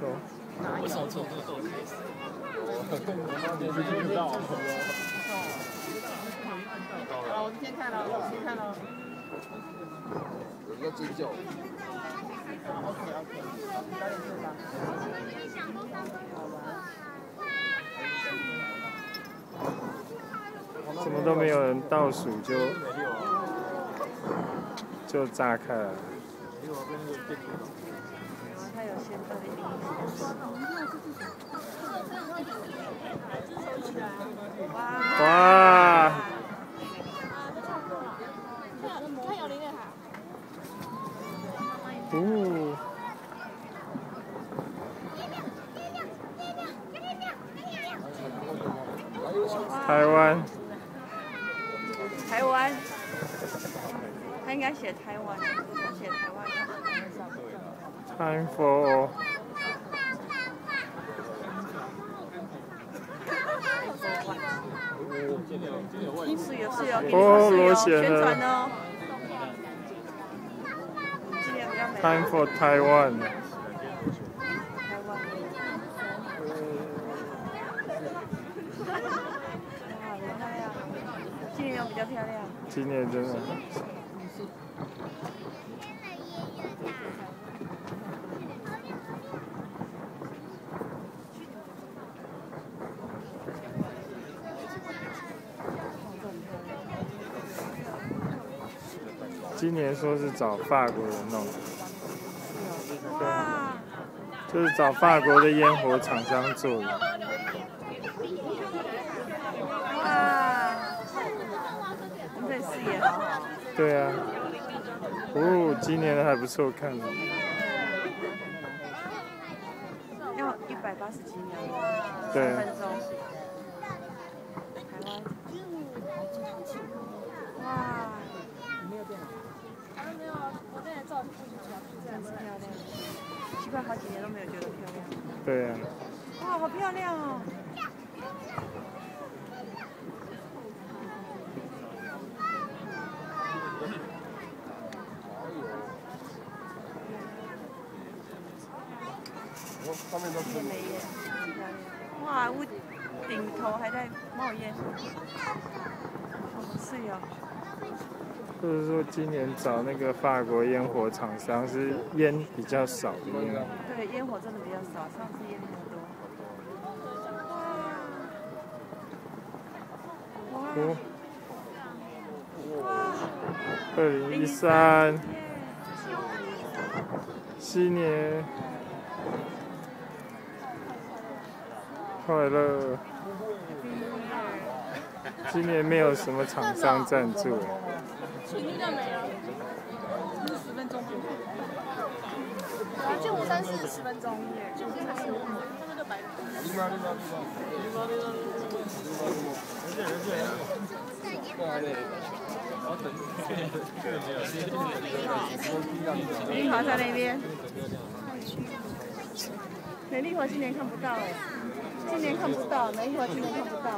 我手从这个开始。你是听不到。好了，我先看了，我先看了。有一个尖叫。OK， 早点睡吧。怎么都没有人倒数就炸开了。他有先到的哇！哦。台湾。台湾，他应该写台湾，他写台湾。Time for。是有，哦，螺旋宣传了。哦。Time for Taiwan。今年有比较漂亮。今年真的。今年说是找法国人弄的，对，就是找法国的烟火厂商做的。哇，这视野好好。对啊，哦，今年的还不错看的。要180几秒，对。3分钟。台湾。哇。没有啊，我那天照不出去，真的是漂亮。奇怪，好几年都没有觉得漂亮。对啊。哇，好漂亮哦！上面都是没耶。哇，屋顶头还在冒烟。是哦。就是说，今年找那个法国烟火厂商是烟比较少的烟。对，烟火真的比较少，上次烟那么多。哇！2013，新年快乐！今年没有什么厂商赞助。全力就没了，是10分钟。剑湖山是10分钟，剑湖山是15分钟，他们就白。美丽华在那边。美丽华今年看不到哎，今年看不到，美丽华今年看不到。